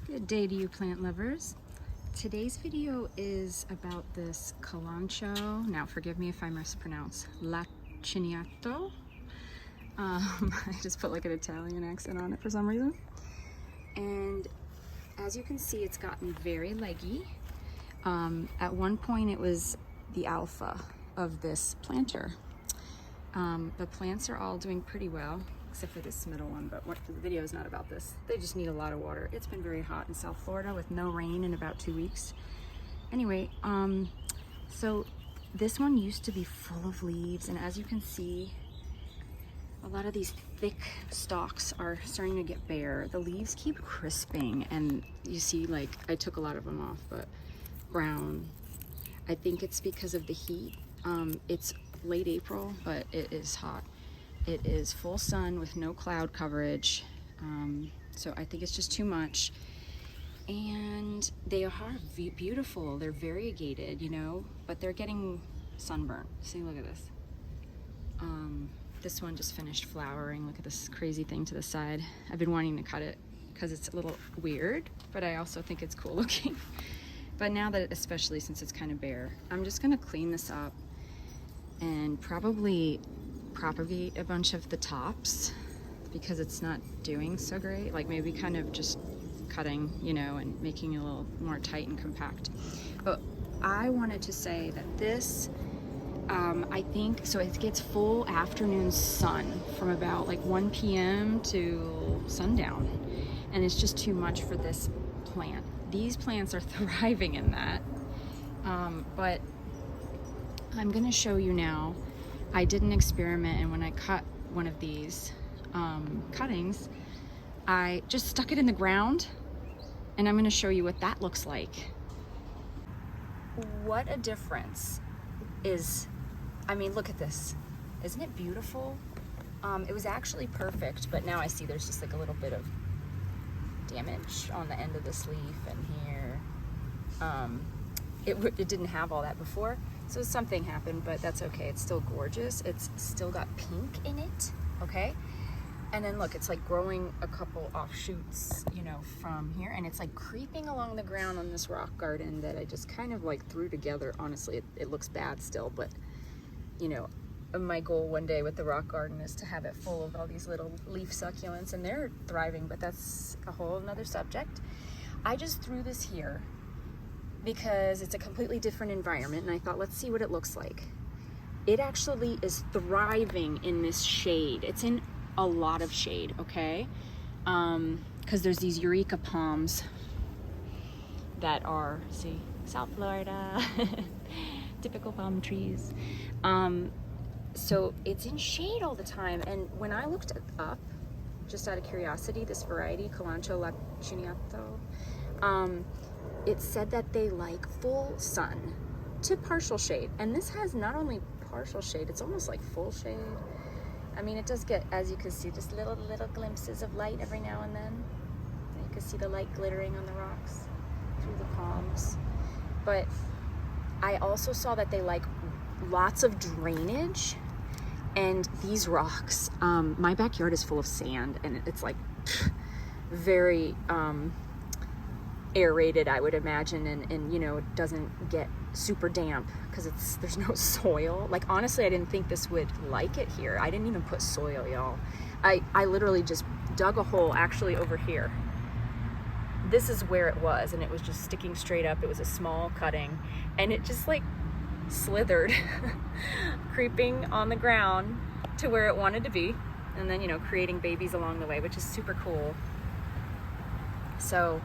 Good day to you plant lovers. Today's video is about this Kalanchoe, now forgive me if I mispronounce, Laciniato. I just put like an Italian accent on it for some reason. And as you can see, it's gotten very leggy. At one point it was the alpha of this planter. The plants are all doing pretty well, except for this middle one, but the video is not about this. They just need a lot of water. It's been very hot in South Florida with no rain in about 2 weeks. Anyway, so this one used to be full of leaves, and as you can see, a lot of these thick stalks are starting to get bare. The leaves keep crisping, and you see, like, I took a lot of them off, but brown. I think it's because of the heat. It's late April, but it is hot. It is full sun with no cloud coverage, so I think it's just too much. And they are beautiful. They're variegated, you know, but they're getting sunburnt. See, look at this. This one just finished flowering. Look at this crazy thing to the side. I've been wanting to cut it because it's a little weird, but I also think it's cool looking. But now that, especially since it's kind of bare, I'm just gonna clean this up and probably propagate a bunch of the tops because it's not doing so great. Like maybe kind of just cutting, you know, and making it a little more tight and compact. But I wanted to say that this, I think, so it gets full afternoon sun from about like 1 p.m. to sundown. And it's just too much for this plant. These plants are thriving in that. But I'm gonna show you now. I did an experiment, and when I cut one of these cuttings, I just stuck it in the ground, and I'm going to show you what that looks like. What a difference is, I mean, look at this. Isn't it beautiful? It was actually perfect, but now I see there's just like a little bit of damage on the end of this leaf and here. It didn't have all that before. So something happened, but that's okay. It's still gorgeous. It's still got pink in it, okay? And then look, it's like growing a couple offshoots, you know, from here. And it's like creeping along the ground on this rock garden that I just kind of like threw together. Honestly, it looks bad still, but you know, my goal one day with the rock garden is to have it full of all these little leaf succulents, and they're thriving, but that's a whole nother subject. I just threw this here because it's a completely different environment, and I thought, let's see what it looks like. It actually is thriving in this shade. It's in a lot of shade, okay? Because there's these Eureka palms that are, see, South Florida, typical palm trees. So it's in shade all the time, and when I looked up, just out of curiosity, this variety, Kalanchoe Laciniata, it said that they like full sun to partial shade. And this has not only partial shade, it's almost like full shade. I mean, it does get, as you can see, just little glimpses of light every now and then. You can see the light glittering on the rocks through the palms. But I also saw that they like lots of drainage. And these rocks, my backyard is full of sand, and it's like very, aerated, I would imagine, and you know, it doesn't get super damp because there's no soil. Like, honestly, I didn't think this would like it here. I didn't even put soil, y'all. I literally just dug a hole actually over here. This is where it was, and it was just sticking straight up. It was a small cutting, and it just like slithered creeping on the ground to where it wanted to be, and then, you know, creating babies along the way, which is super cool. So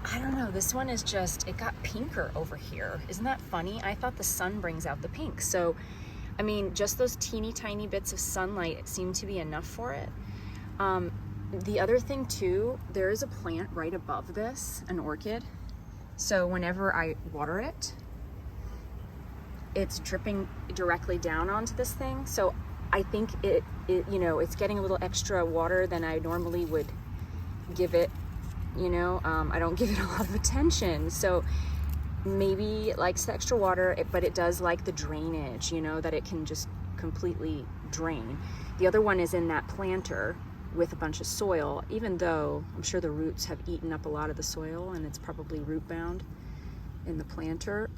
I don't know, this one is just, it got pinker over here. Isn't that funny? I thought the sun brings out the pink. So, I mean, just those teeny tiny bits of sunlight seem to be enough for it. The other thing too, there is a plant right above this, an orchid. So whenever I water it, it's dripping directly down onto this thing. So I think it you know, it's getting a little extra water than I normally would give it. You know, I don't give it a lot of attention, so maybe it likes the extra water, but it does like the drainage, you know, that it can just completely drain. The other one is in that planter with a bunch of soil, even though I'm sure the roots have eaten up a lot of the soil and it's probably root bound in the planter.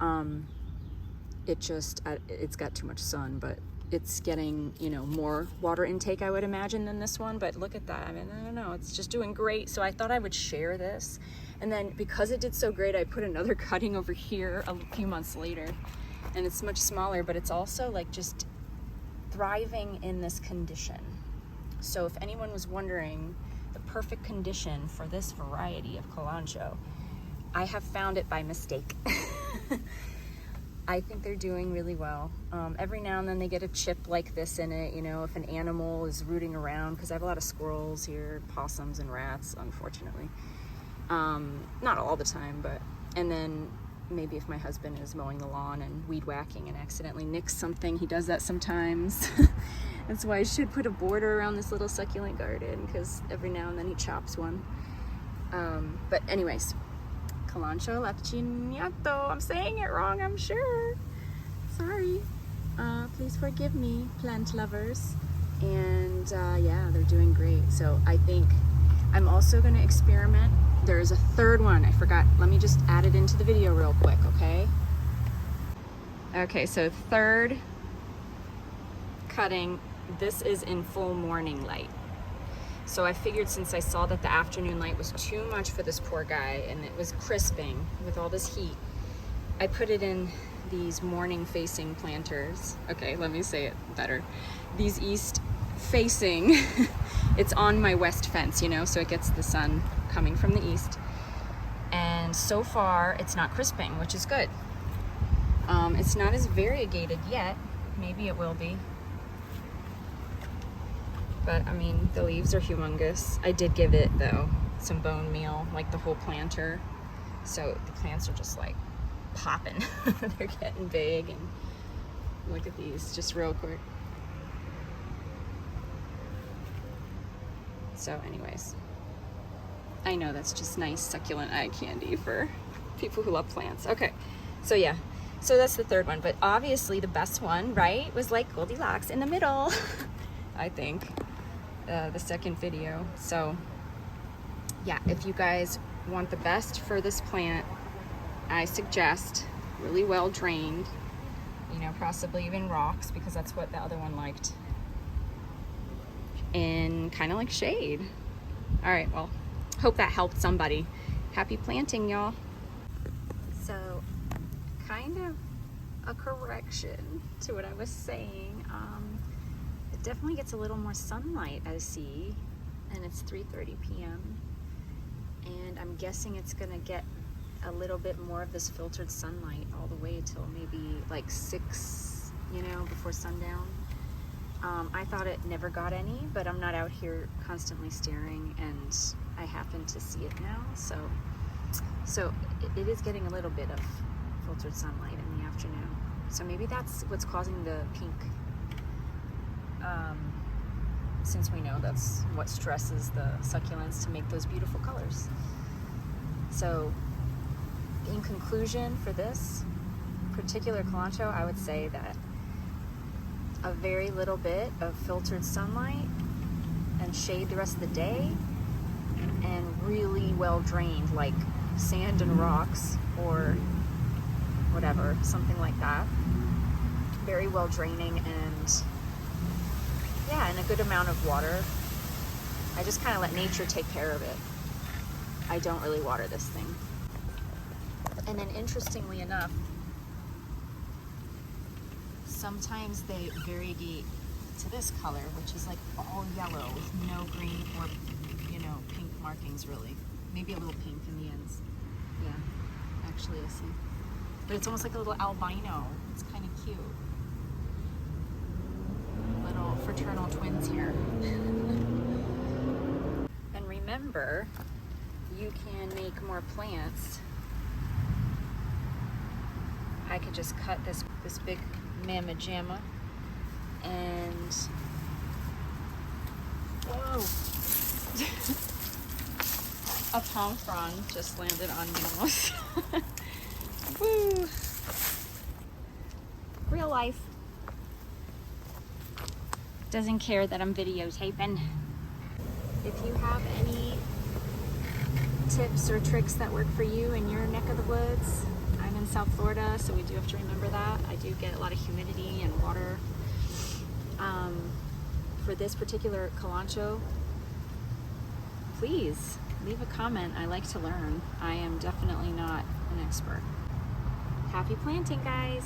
It's got too much sun, but it's getting, you know, more water intake, I would imagine, than this one. But look at that. I mean, I don't know, it's just doing great. So I thought I would share this. And then because it did so great, I put another cutting over here a few months later, and it's much smaller, but it's also like just thriving in this condition. So if anyone was wondering the perfect condition for this variety of Kalanchoe, I have found it by mistake. I think they're doing really well. Every now and then they get a chip like this in it, you know, if an animal is rooting around, because I have a lot of squirrels here, possums and rats, unfortunately. Not all the time, but, and then maybe if my husband is mowing the lawn and weed whacking and accidentally nicks something, he does that sometimes. That's why I should put a border around this little succulent garden, because every now and then he chops one. But anyways, Kalanchoe Laciniata. I'm saying it wrong, I'm sure. Sorry. Please forgive me, plant lovers. And yeah, they're doing great. So I think I'm also going to experiment. There is a third one. I forgot. Let me just add it into the video real quick, okay? Okay, so third cutting. This is in full morning light. So I figured, since I saw that the afternoon light was too much for this poor guy and it was crisping with all this heat, I put it in these morning facing planters. Okay, let me say it better. These east facing, it's on my west fence, you know, so it gets the sun coming from the east. And so far it's not crisping, which is good. It's not as variegated yet. Maybe it will be. But I mean, the leaves are humongous. I did give it, though, some bone meal, like the whole planter. So the plants are just like popping. They're getting big. And look at these, just real quick. So anyways, I know that's just nice succulent eye candy for people who love plants. Okay, so yeah. So that's the third one. But obviously the best one, right, was like Goldilocks in the middle, I think. The second video. So yeah, if you guys want the best for this plant, I suggest really well drained, you know, possibly even rocks, because that's what the other one liked, in kind of like shade. All right, well, hope that helped somebody. Happy planting, y'all. So kind of a correction to what I was saying. It definitely gets a little more sunlight, I see, and it's 3:30 p.m. and I'm guessing it's gonna get a little bit more of this filtered sunlight all the way till maybe like 6, you know, before sundown. I thought it never got any, but I'm not out here constantly staring, and I happen to see it now. So it is getting a little bit of filtered sunlight in the afternoon. So maybe that's what's causing the pink. Since we know that's what stresses the succulents to make those beautiful colors. So in conclusion, for this particular Kalanchoe, I would say that a very little bit of filtered sunlight and shade the rest of the day, and really well drained, like sand and rocks or whatever, something like that. Very well draining, and yeah, and a good amount of water. I just kind of let nature take care of it. I don't really water this thing. And then interestingly enough, sometimes they variegate to this color, which is like all yellow with no green or, you know, pink markings really. Maybe a little pink in the ends. Yeah, actually I see. But it's almost like a little albino. It's kind of cute. Little fraternal twins here. And remember, you can make more plants. I could just cut this big mamma jamma and whoa. A palm frond just landed on me almost. Woo! Real life. Doesn't care that I'm videotaping. If you have any tips or tricks that work for you in your neck of the woods, I'm in South Florida, so we do have to remember that. I do get a lot of humidity and water. For this particular Kalanchoe, please leave a comment. I like to learn. I am definitely not an expert. Happy planting, guys!